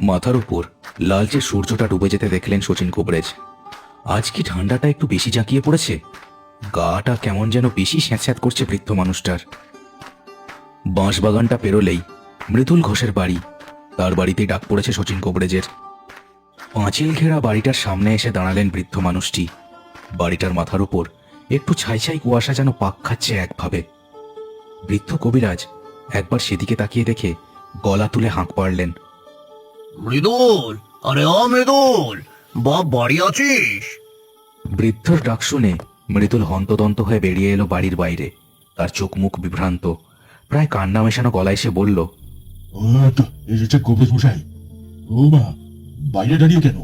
মাথার উপর লালচে সূর্যটা ডুবে যেতে দেখলেন শচীন কোবরেজ। আজ কি ঠান্ডাটা একটু বেশি জাঁকিয়ে পড়েছে? গাটা কেমন যেন বেশি স্যাঁতস্যাঁত করছে বৃদ্ধ মানুষটার। বাঁশবাগানটা পেরোলেই মৃদুল ঘোষের বাড়ি। তার বাড়িতেই ডাক পড়েছে শচীন কোবরেজের। পাঁচিল ঘেরা বাড়িটার সামনে এসে দাঁড়ালেন বৃদ্ধ মানুষটি। বাড়িটার মাথার উপর একটু ছাই ছাই কুয়াশা যেন পাক খাচ্ছে একভাবে। বৃদ্ধ কবিরাজ একবার সেদিকে তাকিয়ে দেখে গলা তুলে হাঁক পাড়লেন। মৃদুল, আরে মৃদুল, বাপ বাড়ি আছিস? বৃদ্ধর ডাক শুনে মৃদুল হন্তদন্ত হয়ে বেরিয়ে এলো বাড়ির বাইরে। তার চোখ মুখ বিভ্রান্ত, প্রায় কান্না মেশানো গলায় সে বলল, কবিরাজ মশাই, ও মা, বাইরে দাঁড়িয়ে কেন?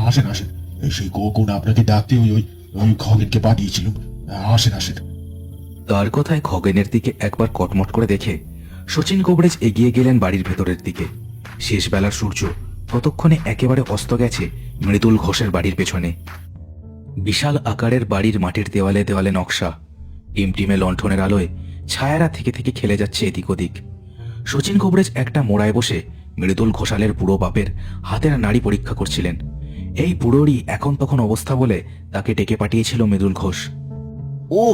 আসেন আসেন, সেই কখন আপনাকে ডাকতে ওই ওই ওই খগেনকে পাঠিয়েছিলাম। আসেন আসেন। তার কথায় খগেনের দিকে একবার কটমট করে দেখে শচীন কোবরেজ এগিয়ে গেলেন বাড়ির ভেতরের দিকে। শেষ বেলার সূর্য ততক্ষণে একেবারে অস্ত গেছে মৃদুল ঘোষের বাড়ির পেছনে। বিশাল আকারের বাড়ির মাটির দেওয়ালে দেওয়ালে নকশা। টিমটিমে লণ্ঠনের আলোয় ছায়ারা থেকে থেকে খেলে যাচ্ছে এদিক ওদিক। শচীন কোবরেজ একটা মোড়ায় বসে মৃদুল ঘোষালের বুড়ো বাপের হাতের নাড়ি পরীক্ষা করছিলেন। এই বুড়োরই এখন তখন অবস্থা বলে তাকে ডেকে পাঠিয়েছিল মৃদুল ঘোষ। ও,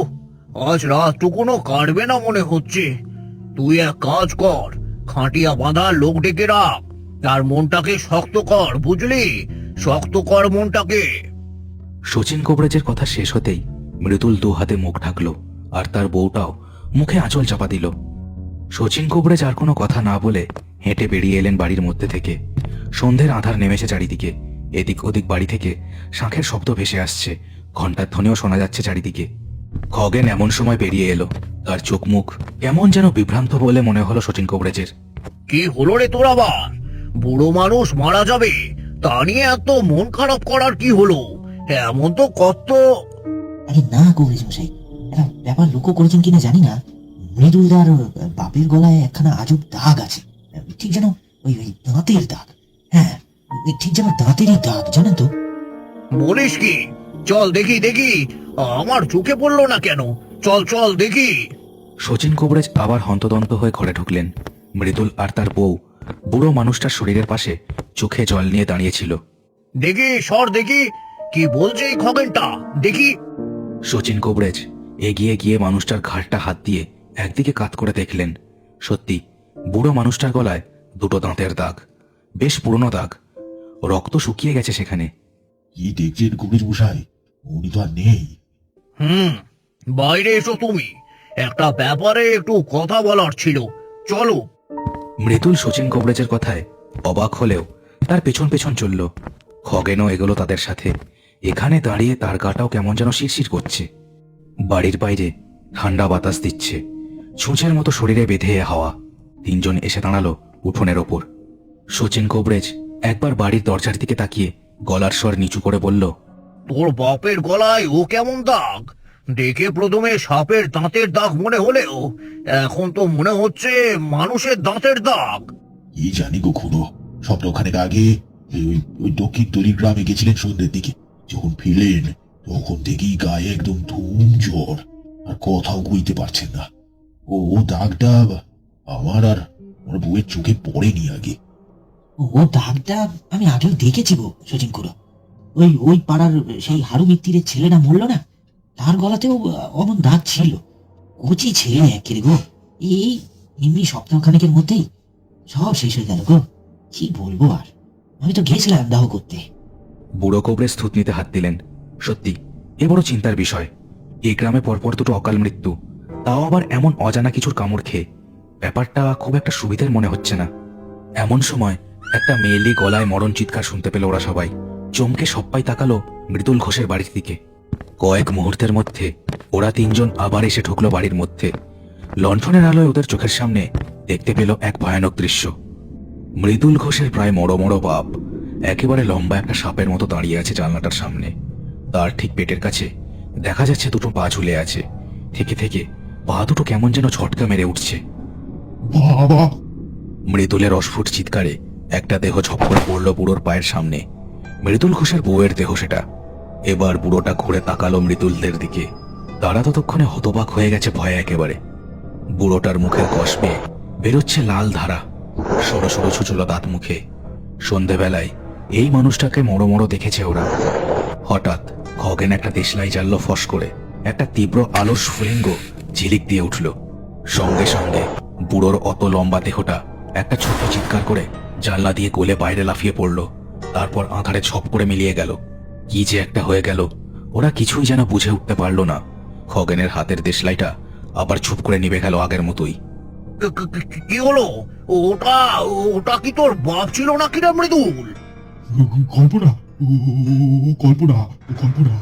আজ রাতটুকুনো কাটবে না মনে হচ্ছে। তুই এক কাজ কর, খাটিয়া বাঁধা লোক ডেকে রাখ, তার মনটাকে শক্ত কর, বুঝলি? শক্ত কর মনটাকে। শচীন কোবরেজের কথা শেষ হতেই মৃদুল দু হাতে মুখ ঢাকলো, আর তার বউটাও মুখে আঁচল চাপা দিল। শচীন কোবরেজ আর কোনো কথা না বলে হেঁটে বেরিয়ে এলেন বাড়ির মধ্যে থেকে। সন্ধ্যের আঁধার নেমেছে চারিদিকে। এদিক ওদিক বাড়ি থেকে শাঁখের শব্দ ভেসে আসছে, ঘণ্টার ধ্বনিও শোনা যাচ্ছে চারিদিকে। খগেন এমন সময় বেরিয়ে এলো। তার চোখ মুখ কেমন যেন বিভ্রান্ত বলে মনে হলো শচীন কোবরেজের। কি হলো রে তোর আবার? বুড়ো মানুষ মারা যাবে, তা নিয়ে এত মন খারাপ করার কি হলো? এমন তো কত। আরে না কবিরাজ মশাই, একটা ব্যাপার লক্ষ্য করেছেন কিনা জানি না, মৃদুলদার বাপের গলায় একখানা আজব দাগ আছে, ঠিক যেন ওই ওই দাঁতের দাগ। হ্যাঁ, ঠিক যেন দাঁতেরই দাগ, জানেন তো? বলিস কি? চল দেখি দেখি, আমার চোখে পড়লো না কেন? চল চল দেখি। শচীন কোবরেজ আবার হন্তদন্ত হয়ে ঘরে ঢুকলেন। মৃদুল আর তার বউ বুড়ো মানুষটার শরীরের পাশে চোখে জল নিয়ে দাঁড়িয়েছিল। দেখি সর দেখি, কি বলছে এই খগেনটা, দেখি। শচীন কোবরেজ এগিয়ে গিয়ে মানুষটার ঘাড়টা হাত দিয়ে একদিকে কাত করে দেখলেন। সত্যি বুড়ো মানুষটার গলায় দুটো দাঁতের দাগ, বেশ পুরনো দাগ। রক্ত শুকিয়ে গেছে সেখানে। কি দেখছেন কবিরাজ মশাই? উনি তো আর নেই। বাইরে এসো তুমি, একটা ব্যাপারে একটু কথা বলার ছিল, চলো। মৃদুল শচীন কোবরেজের কথায় অবাক হলেও তার পেছন পেছন চলল। খগেনও এগোলো তাদের সাথে। এখানে দাঁড়িয়ে তার গাটাও কেমন যেন শিরশির করছে। বাড়ির বাইরে ঠান্ডা বাতাস দিচ্ছে, ছুঁচের মতো শরীরে বেঁধে হাওয়া। তিনজন এসে দাঁড়ালো উঠোনের ওপর। শচীন কোবরেজ একবার বাড়ির দরজার দিকে তাকিয়ে গলার স্বর নিচু করে বলল, তোর বাপের গলায় ও কেমন দাগ? দেখে প্রথমে সাপের দাঁতের দাগ মনে হলেও এখন তো মনে হচ্ছে মানুষের দাঁতের দাগ। কি জানি গো খুড়ো, সপ্তাহখানেক আগে ওই ওই দক্ষিণ তলি গ্রামে গেছিলেন সন্ধ্যের দিকে। যখন ফিরলেন তখন থেকেই গায়ে একদম ধুম জ্বর, আর কথাও কইতে পারছেন না। ও ও দাগটা আমার আর আমার বউয়ের চোখে পড়েনি আগে। ও দাগটা আমি আগেও দেখেছি গো শচীন খুড়ো। ওই ওই পাড়ার সেই হারু মিত্তিরের ছেলেটা মরলো না, তার গলাতেও অমন দাগ ছিল। কচি ছেলে একেবারে গো, এই এমনি সপ্তাহখানেকের মধ্যেই সব শেষ হয়ে গেল গো। কি বলবো আর, আমি তো গেছিলাম দাহ করতে। বুড়ো কোবরেজ থুতনিতে হাত দিলেন। সত্যি এ বড় চিন্তার বিষয়। এই গ্রামে পরপর দুটো অকাল মৃত্যু, তাও আবার এমন অজানা কিছুর কামড় খেয়ে। ব্যাপারটা খুব একটা সুবিধের মনে হচ্ছে না। এমন সময় একটা মেয়েলি গলায় মরণ চিৎকার শুনতে পেল ওরা সবাই। চমকে সব্বাই তাকালো মৃদুল ঘোষের বাড়ির দিকে। কয়েক মুহূর্তের মধ্যে ওরা তিনজন আবার এসে ঢুকলো বাড়ির মধ্যে। লণ্ঠনের আলোয় ওদের চোখের সামনে দেখতে পেল এক ভয়ানক দৃশ্য। মৃদুল ঘোষের প্রায় মড়ো মড়ো বাপ একেবারে লম্বা একটা সাপের মতো দাঁড়িয়ে আছে জানলাটার সামনে। তার ঠিক পেটের কাছে দেখা যাচ্ছে দুটো পা ঝুলে আছে। থেকে থেকে পা দুটো কেমন যেন ঝটকা মেরে উঠছে। বাবা! মৃদুলের অস্ফুট চিৎকারে একটা দেহ ঝপড়ে পড়ল বুড়োর পায়ের সামনে। মৃদুল ঘোষের বউয়ের দেহ সেটা। এবার বুড়োটা ঘুরে তাকালো মৃদুলদের দিকে। তারা ততক্ষণে হতবাক হয়ে গেছে ভয়ে একেবারে। বুড়োটার মুখের কষ বেয়ে বেরোচ্ছে লাল ধারা, সরো সরো ছুচলো দাঁত মুখে। সন্ধেবেলায় এই মানুষটাকে মরো মরো দেখেছে ওরা। হঠাৎ খগেন একটা দেশলাই জ্বাললো ফস করে। একটা তীব্র আলোর স্ফুলিঙ্গ ঝিলিক দিয়ে উঠল। সঙ্গে সঙ্গে বুড়োর অত লম্বা দেহটা একটা ছোট্ট চিৎকার করে জানলা দিয়ে গলে বাইরে লাফিয়ে পড়ল। তারপর আঁধারে ছপ করে মিলিয়ে গেল। কি যে একটা হয়ে গেল, ওরা কিছুই যেন বুঝে উঠতে পারল না। খগেনের হাতের দেশলাইটা আবার চুপ করে নিভে গেল আগের মতোই। কি হলো? ওটা ওটা কি তোর বাপ ছিল নাকি রে মৃদুল? কল্পনা, কল্পনা, কল্পনা।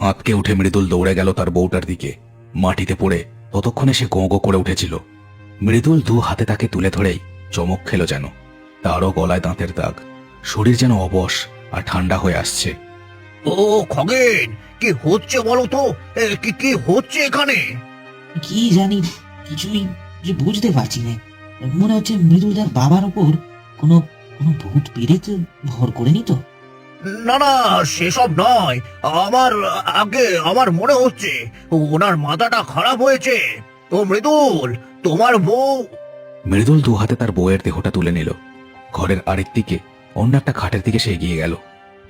আঁতকে উঠে মৃদুল দৌড়ে গেল তার বউটার দিকে। মাটিতে পড়ে ততক্ষণে সে গো গো করে উঠেছিল। মৃদুল দু হাতে তাকে তুলে ধরেই চমক খেল যেন। তারও গলায় দাঁতের দাগ, শরীর যেন অবশ আর ঠান্ডা হয়ে আসছে। ও খগেন, কি হচ্ছে বলো তো? কি হচ্ছে এখানে? কি জানি, কিছুই যে বুঝতে পারছি না। মনে হচ্ছে মৃদুলদার বাবার ওপর কোনো কোনো ভূত পেরেত ভর করেনি তো? না না, সেসব নয়। আমার মনে হচ্ছে ওনার মাথাটা খারাপ হয়েছে। তো মৃদুল, তোমার বউ। মৃদুল দু হাতে তার বউয়ের দেহটা তুলে নিল। ঘরের আরেক দিকে অন্য একটা খাটের দিকে সে এগিয়ে গেল।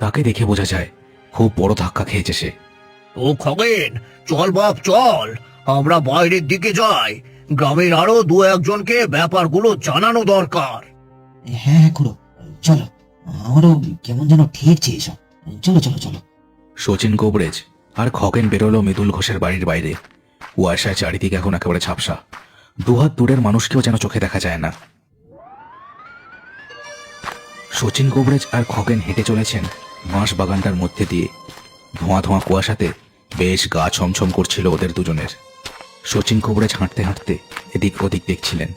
তাকে দেখে বোঝা যায় খুব বড় ধাক্কা খেয়েছে সে। ও খগেন, চল বাপ চল, আমরা বাইরের দিকে যাই। গ্রামের আরো দু একজনকে ব্যাপারগুলো জানানো দরকার। হ্যাঁ হ্যাঁ খুড়ো, চলো। আমারও কেমন যেন ঠেকছে এসব। চলো চলো চলো। শচীন কোবরেজ আর খগেন বেরোলো মৃদুল ঘোষের বাড়ির বাইরে। কুয়াশায় চারিদিকে এখন একেবারে ঝাপসা। দুহাত দূরের মানুষকেও যেন চোখে দেখা যায় না। শচীন কোবরেজ আর খগেন হেঁটে চলেছেন বাঁশ বাগানটার মধ্যে দিয়ে। ধোঁয়া ধোঁয়া কুয়াশাতে বেশ গা ছমছম করছিল ওদের দুজনের। শচীন কোবরেজ হাঁটতে হাঁটতে এদিক ওদিক দেখছিলেন।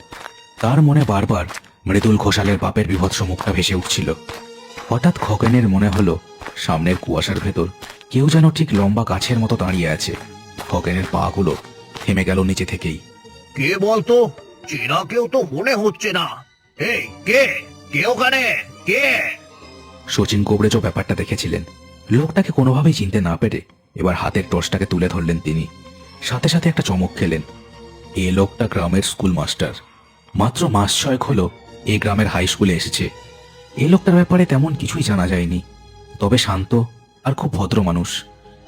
তার মনে বারবার মৃদুল ঘোষালের বাপের বিভৎস মুখটা ভেসে উঠছিল। হঠাৎ খগেনের মনে হলো সামনের কুয়াশার ভেতর কেউ যেন ঠিক লম্বা গাছের মতো দাঁড়িয়ে আছে। খগেনের পা গুলো থেমে গেল নিচে থেকেই। কে বলতো? চেনা কেউ তো মনে হচ্ছে না। এই কে? কে ওখানে? কে? শচীন কোবরেজও ব্যাপারটা দেখেছিলেন। লোকটাকে কোনোভাবেই চিনতে না পেরে এবার হাতের টর্চটাকে তুলে ধরলেন তিনি। সাথে সাথে একটা চমক খেলেন। এ লোকটা গ্রামের স্কুল মাস্টার। মাত্র মাস 6 হলো এই গ্রামের হাই স্কুলে এসেছে। এই লোকটার ব্যাপারে তেমন কিছুই জানা যায়নি, তবে শান্ত আর খুব ভদ্র মানুষ।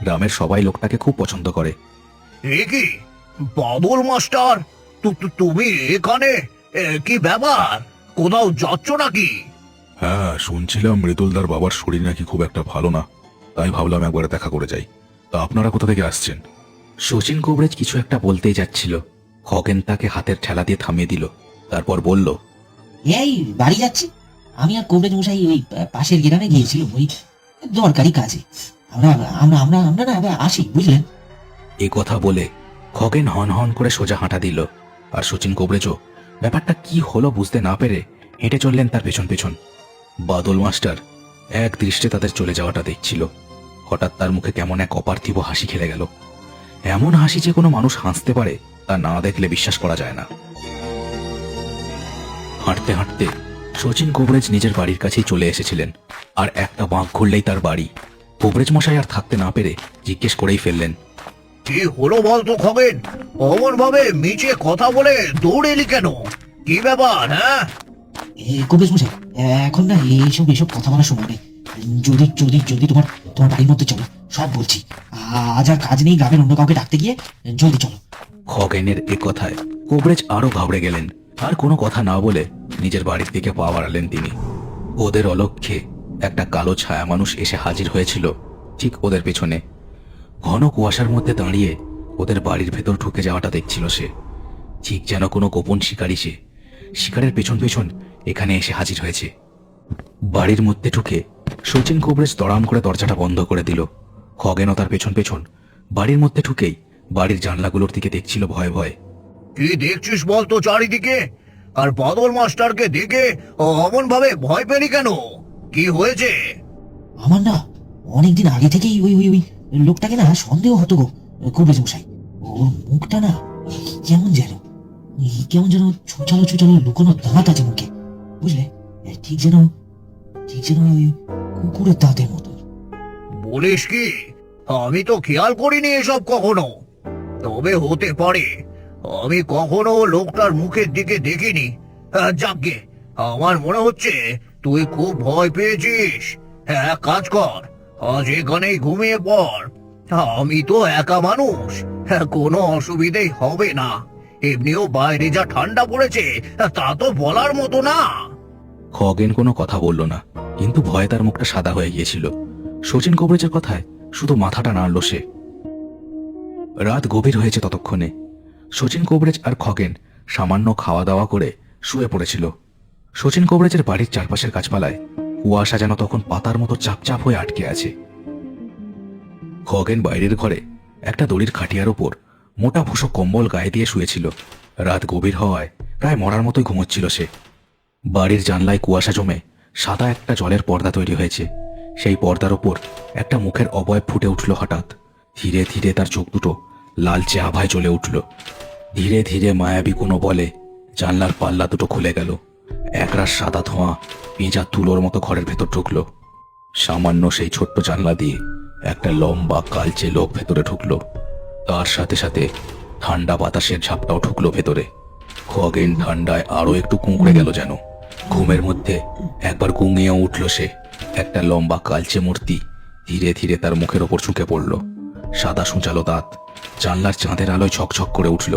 গ্রামের সবাই লোকটাকে খুব পছন্দ করে। এ কি বাবুল মাস্টার? তুমি এখানে? কি ব্যাপার? কোথাও যাচ্ছ নাকি? হ্যাঁ, শুনছিলাম মৃদুলদার বাবার শরীর নাকি খুব একটা ভালো না, তাই ভাবলাম একবারে দেখা করে যাই। তা আপনারা কোথা থেকে আসছেন? শচীন কোবরেজ কিছু একটা বলতেই যাচ্ছিল। খগেন তাকে হাতের ঠেলা দিয়ে থামিয়ে দিল। তারপর বলল, এই বাড়ি যাচ্ছি। আমি আর কোবরেজ মশাই ওই পাশের গ্রামে গিয়েছিলাম ওই দরকারি কাজে। আমরা আমরা আমরা আমরা না আবার আসি, বুঝলেন? এ কথা বলে খগেন হন হন করে সোজা হাঁটা দিল। আর শচীন কোবরেজও ব্যাপারটা কি হলো বুঝতে না পেরে হেঁটে চললেন তার পেছন পেছন। বাদল মাস্টার এক দৃষ্টে তাদের চলে যাওয়াটা দেখছিল। হঠাৎ তার মুখে কেমন এক অপার্থিব হাসি খেলে গেল। এমন হাসি যে কোনো মানুষ হাসতে পারে তা না দেখলে বিশ্বাস করা যায় না। হাঁটতে হাঁটতে শচীন কোবরেজ নিজের বাড়ির কাছেই চলে এসেছিলেন। আর একটা বাঁক ঘুরলেই তার বাড়ি। কোবরেজ মশাই আর থাকতে না পেরে জিজ্ঞেস করেই ফেললেন, কি হলো বলতো খগেন? অমন ভাবে মিছে কথা বলে দৌড়ে এলি কেন? কি ব্যাপার? হ্যাঁ, কোবরেজ মশাই, এখন না এইসব এইসব কথা বলার সময় নেই। যদি যদি যদি তোমার তোমার বাড়ির মধ্যে চলো, সব বলছি। আজ আর কাজ নেই গ্রামের অন্য কাউকে ডাকতে গিয়ে। জলদি চলো। খগেনের এ কথায় কোবরেজ আরো ঘাবড়ে গেলেন। আর কোনো কথা না বলে নিজের বাড়ির দিকে পা বাড়ালেন তিনি। ওদের অলক্ষ্যে একটা কালো ছায়া মানুষ এসে হাজির হয়েছিল ঠিক ওদের পেছনে। ঘন কুয়াশার মধ্যে দাঁড়িয়ে ওদের বাড়ির ভেতর ঢুকে যাওয়াটা দেখছিল সে। ঠিক যেন কোনো গোপন শিকারী সে। শিকারের পেছন পেছন এখানে এসে হাজির হয়েছে। বাড়ির মধ্যে ঢুকে শচীন কোবরেজ তড়াম করে দরজাটা বন্ধ করে দিল। খগেনও তার পেছন পেছন বাড়ির মধ্যে ঢুকেই বাড়ির জানলাগুলোর দিকে দেখছিল ভয়ে ভয়ে। কি দেখছিস বলতো চারিদিকে? আর বাদল মাস্টারকে দেখে অমন ভাবে ভয় পেলি কেন? কি হয়েছে? আমার না অনেকদিন আগে থেকেই ওই ওই ওই লোকটাকে না সন্দেহ হতো গো কোবরেজ মশাই। ওর মুখটা না কেমন যেন ছুচালো ছুচালো লুকোনো দাঁত আছে মুখে, বুঝলে? ঠিক যেন ওই কুকুরের দাঁতের মতো। বলিস কি? আমি তো খেয়াল করিনি এসব কখনো। তবে হতে পারে, আমি কখনো লোকটার মুখের দিকে দেখিনি। যাকগে, আমার মনে হচ্ছে তুই খুব ভয় পেয়েছিস। হ্যাঁ, এক কাজ কর, আজ এখানেই ঘুমিয়ে পড়। আমি তো একা মানুষ, হ্যাঁ, কোনো অসুবিধেই হবে না। এমনিও বাইরে যা ঠান্ডা পড়েছে তা তো বলার মতো না। খগেন কোনো কথা বলল না, কিন্তু ভয়ে তার মুখটা সাদা হয়ে গিয়েছিল। শচীন কবরেজের কথায় শুধু মাথাটা নাড়ল সে। রাত গভীর হয়েছে ততক্ষণে। শচীন কবরেজ আর খগেন সামান্য খাওয়া দাওয়া করে শুয়ে পড়েছিল। শচীন কবরেজের বাড়ির চারপাশের গাছপালায় কুয়াশা যেন তখন পাতার মতো চাপচাপ হয়ে আটকে আছে। খগেন বাইরের ঘরে একটা দড়ির খাটিয়ার ওপর মোটা ভুষো কম্বল গায়ে দিয়ে শুয়েছিল। রাত গভীর হওয়ায় প্রায় মরার মতোই ঘুমোচ্ছিল সে। বাড়ির জানলায় কুয়াশা জমে সাদা একটা জলের পর্দা তৈরি হয়েছে। সেই পর্দার ওপর একটা মুখের অবয়ব ফুটে উঠল হঠাৎ। ধীরে ধীরে তার চোখ দুটো লালচে আভায় জ্বলে উঠল। ধীরে ধীরে মায়াবী কোনো বলে জানলার পাল্লা দুটো খুলে গেল। একরাশ সাদা ধোঁয়া পেঁজা তুলোর মতো ঘরের ভেতর ঢুকল। সামান্য সেই ছোট্ট জানলা দিয়ে একটা লম্বা কালচে লোক ভেতরে ঢুকলো। তার সাথে সাথে ঠান্ডা বাতাসের ঝাপটাও ঢুকলো ভেতরে। খগেন ঠান্ডায় আরো একটু কুঁকড়ে গেল যেন। ঘুমের মধ্যে একবার গুঙিয়ে উঠল সে। একটা লম্বা কালচে মূর্তি ধীরে ধীরে তার মুখের ওপর ঝুঁকে পড়ল। সাদা সূচালো দাঁত জানলার চাঁদের আলোয় ঝকঝক করে উঠল।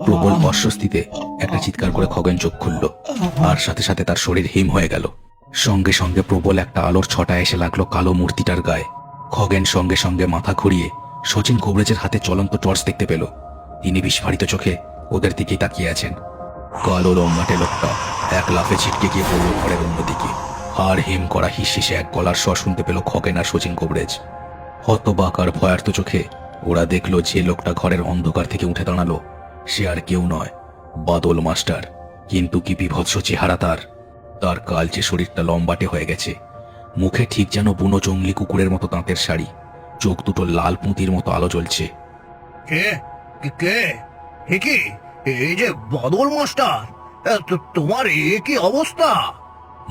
প্রবল অস্বস্তিতে একটা চিৎকার করে খগেন চোখ খুলল, আর সাথে সাথে তার শরীর হিম হয়ে গেল। সঙ্গে সঙ্গে প্রবল একটা আলোর ছটা এসে লাগলো কালো মূর্তিটার গায়ে। খগেন সঙ্গে সঙ্গে মাথা ঘুরিয়ে শচীন কবরেজের হাতে চলন্ত টর্চ দেখতে পেল। তিনি বিস্ফারিত চোখে ওদের দিকেই তাকিয়ে আছেন। কালো লম্বাটে লোকটা এক লাফে ছিটকে গিয়ে পড়ল ঘরের অন্যদিকে। হাড় হিম করা হিসিসে এক গলার স্বর শুনতে পেল খগেন আর শচীন কবরেজ। হতবাক আর ভয়ার্ত চোখে ওরা দেখল যে লোকটা ঘরের অন্ধকার থেকে উঠে দাঁড়ালো সে আর কেউ নয়, বাদল মাস্টার। কিন্তু কি বিভৎস চেহারা তার! তার কালচে শরীরটা লম্বাটে হয়ে গেছে, মুখে ঠিক যেন বুনো জঙ্গলি কুকুরের মতো দাঁতের শাড়ি, চোখ দুটো লাল পুঁতির মতো আলো জ্বলছে। কে কে হে কি? এই যে বাদল মাস্টার, তোমার এ কি অবস্থা?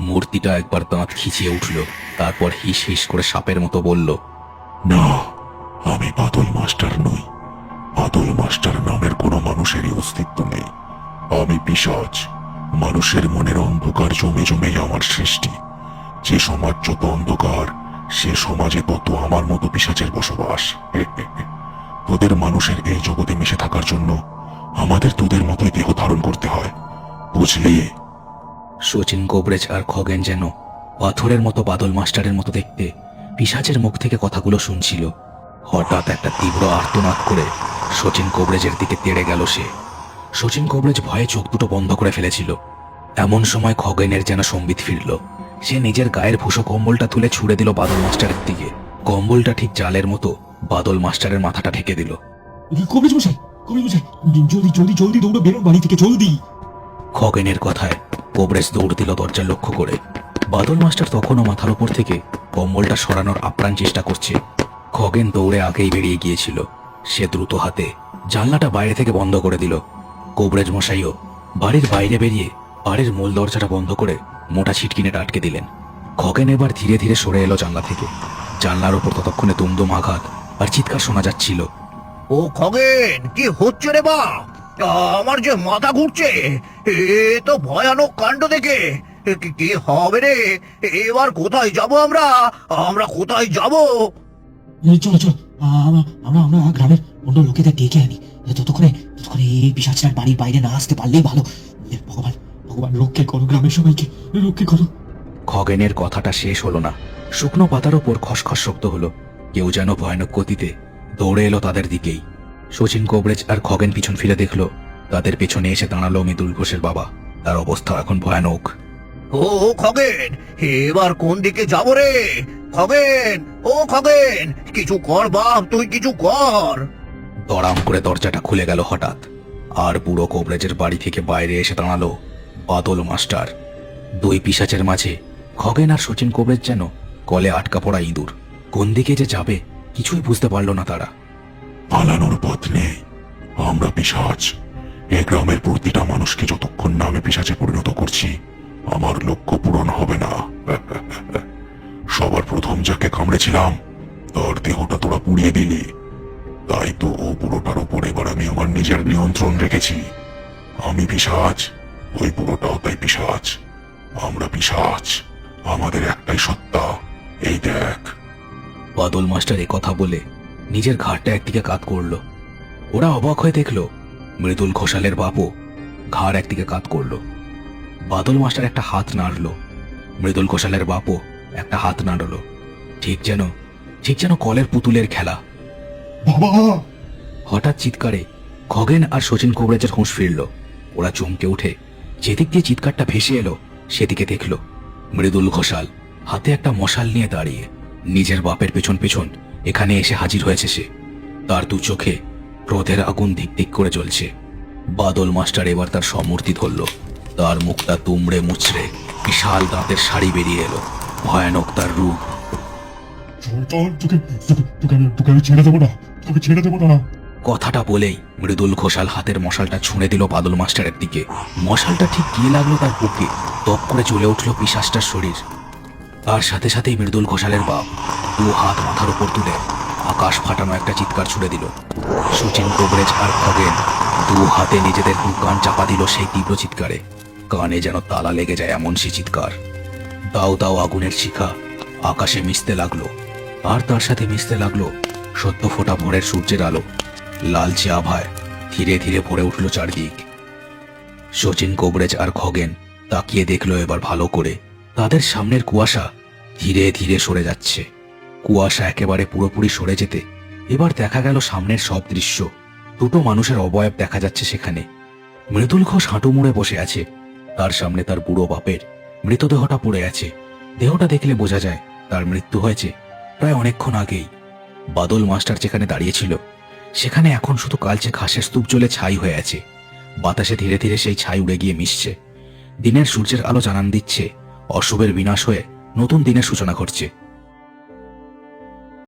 মূর্তিটা একবার দাঁত খিচিয়ে উঠল, তারপর হিস হিস করে সাপের মতো বলল, না, আমি বাদল মাস্টার নই। বাদল মাস্টার নামের কোনো মানুষেরই অস্তিত্ব নেই। আমি পিশাচ। মানুষের মনের অন্ধকার জমে জমেই আমার সৃষ্টি। যে সমাজ যত অন্ধকার, সে সমাজে তত আমার মতো পিশাচের বসবাস। তোদের মানুষের এই জগতে মিশে থাকার জন্য আমাদের তোদের মতোই দেহ ধারণ করতে হয়, বুঝলি? শচীন কবরেজ আর খগেন যেন পাথরের মতো বাদল মাস্টারের মতো দেখতে পিশাচের মুখ থেকে কথাগুলো শুনছিল। হঠাৎ একটা তীব্র আর্তনাদ করে শচীন কবরেজের দিকে তেড়ে গেল সে। শচীন কবরেজ ভয়ে চোখ দুটো বন্ধ করে ফেলেছিল। এমন সময় খগেনের যেন সম্বিত ফিরল। সে নিজের গায়ের ভুষো কম্বলটা তুলে ছুড়ে দিল বাদল মাস্টারের দিকে। কম্বলটা ঠিক জালের মতো বাদল মাস্টারের মাথাটা ঢেকে দিল। কবরেজ মশাই, কবরেজ মশাই, জলদি জলদি জলদি দৌড়ে বেরোন বাড়ি থেকে, জলদি! খগেনের কথায় কবরেজ দৌড় দিল দরজা লক্ষ্য করে। বাদল মাস্টার তখনও মাথার উপর থেকে কম্বলটা সরানোর আপ্রাণ চেষ্টা করছে। খগেন দৌড়ে আগেই বেরিয়ে গিয়েছিল। সে দ্রুত হাতে জানলাটা বাইরে থেকে বন্ধ করে দিল। কবরেজ মশাইও বাড়ির বাইরে বেরিয়ে বাড়ির মূল দরজাটা বন্ধ করে মোটা ছিটকিনেটা আটকে দিলেন। খগেন এবার ধীরে ধীরে সরে এলো জানলা থেকে। জানলার উপর ততক্ষণে দুমদুম আঘাত আর চিৎকার শোনা যাচ্ছিল। ও খগেন, কি হচ্ছে রে বা? আমার যে মাথা ঘুরছে, এ তো ভয়ানক কাণ্ড দেখে। কি হবে রে? এবার কোথায় যাব আমরা? আমরা কোথায় যাব? চলো চলো, আমরা আমরা আমরা গ্রামের অন্য লোকেদের ডেকে আনি। ততক্ষণে ততক্ষণে এই পিশাচটার বাড়ির বাইরে না আসতে পারলেই ভালো। ভগবান, ভগবান রক্ষে করো, গ্রামের সবাইকে রক্ষে করো। খগেনের কথাটা শেষ হলো না। শুকনো পাতার ওপর খসখস শব্দ হলো। কেউ যেন ভয়ানক গতিতে দৌড়ে এলো তাদের দিকেই। শচীন কবরেজ আর খগেন পিছন ফিরে দেখলো তাদের পেছনে এসে দাঁড়ালো মৃদুল ঘোষের বাবা। তার অবস্থা এখন ভয়ানক। ও খগেন, এবার কোন দিকে যাব রে? খগেন, ও খগেন, কিছু কর বাপ, তুই কিছু কর। দড়াম করে দরজাটা খুলে গেল হঠাৎ, আর বুড়ো কবরেজের বাড়ি থেকে বাইরে এসে দাঁড়ালো বাদল মাস্টার। দুই পিশাচের মাঝে খগেন আর শচীন কবরেজ যেন কলে আটকা পড়া ইঁদুর। কোন দিকে যে যাবে কিছুই বুঝতে পারল না তারা। পালানোর পথ নেই। আমরা পিশাচ। এই গ্রামের প্রতিটা মানুষকে যতক্ষণ না আমি পিশাচে পরিণত করছি, আমার লক্ষ্য পূরণ হবে না। সবার প্রথম যাকে কামড়েছিলাম তার দেহটা তোরা পুড়িয়ে দিলি। তাই তো ও পুরোটার উপর এবার আমি আমার নিজের নিয়ন্ত্রণ রেখেছি। আমি পিশাচ, ওই পুরোটাও তাই পিশাচ। আমরা পিশাচ, আমাদের একটাই সত্তা, এই দেখ। বাদল মাস্টার কথা বলে নিজের ঘাড়টা একদিকে কাত করলো। ওরা অবাক হয়ে দেখলো মৃদুল ঘোষালের বাপও ঘাড় একদিকে কাত করলো। বাদল মাস্টার একটা হাত নাড়লো, মৃদুল ঘোষালের বাপও একটা হাত নাড়লো। ঠিক যেন কলের পুতুলের খেলা। বাবা! হঠাৎ চিৎকারে খগেন আর শচীন কোবরেজের হুঁশ ফিরল। ওরা চমকে উঠে যেদিক দিয়ে চিৎকারটা ভেসে এলো সেদিকে দেখল মৃদুল ঘোষাল হাতে একটা মশাল নিয়ে দাঁড়িয়ে নিজের বাপের পেছন পেছন এখানে এসে হাজির হয়েছে সে। তার দু চোখে ক্রোধের আগুন ধিক ধিক করে জ্বলছে। বাদল মাস্টার এবার তার সমূর্তি ধরল। তার মুখটা তুমড়ে মুচড়ে বিশাল দাঁতের শাড়ি বেরিয়ে এলো। ভয়ানক তার রূপ। তোকে আমি ছেড়ে দেবো না, তোকে ছেড়ে দেবো না। কথাটা বলেই মৃদুল ঘোষাল হাতের মশালটা ছুঁড়ে দিল বাদল মাস্টারের দিকে। মশালটা ঠিক গিয়ে লাগলো তার বুকে। তপ করে জ্বলে উঠল পিশাচটার শরীর। তার সাথে সাথেই মৃদুল ঘোষালের বাপ দু হাত মাথার উপর তুলে আকাশ ফাটানো একটা চিৎকার ছুড়ে দিল। শচীন কোবরেজ আর খগেন দু হাতে নিজেদের দু কান চাপা দিল সেই তীব্র চিৎকারে। কানে যেন তালা লেগে যায় এমন সে চিৎকার। দাও দাও আগুনের শিখা আকাশে মিশতে লাগলো, আর তার সাথে মিশতে লাগলো সদ্য ফোটা ভোরের সূর্যের আলো। লালচে আভায় ধীরে ধীরে ভরে উঠল চারদিক। শচীন কোবরেজ আর খগেন তাকিয়ে দেখলো এবার ভালো করে। তাদের সামনের কুয়াশা ধীরে ধীরে সরে যাচ্ছে। কুয়াশা একেবারে পুরোপুরি সরে যেতে এবার দেখা গেল সামনের সব দৃশ্য। দুটো মানুষের অবয়ব দেখা যাচ্ছে সেখানে। মৃদুল ঘোষ হাঁটু মুড়ে বসে আছে। তার সামনে তার বুড়ো বাপের মৃতদেহটা পড়ে আছে। দেহটা দেখলে বোঝা যায় তার মৃত্যু হয়েছে প্রায় অনেকক্ষণ আগেই। বাদল মাস্টার যেখানে দাঁড়িয়েছিল সেখানে এখন শুধু কালচে ঘাসের স্তূপ জ্বলে ছাই হয়ে আছে। বাতাসে ধীরে ধীরে সেই ছাই উড়ে গিয়ে মিশছে। দিনের সূর্যের আলো জানান দিচ্ছে অশুভের বিনাশ হয়ে নতুন দিনের সূচনা ঘটছে।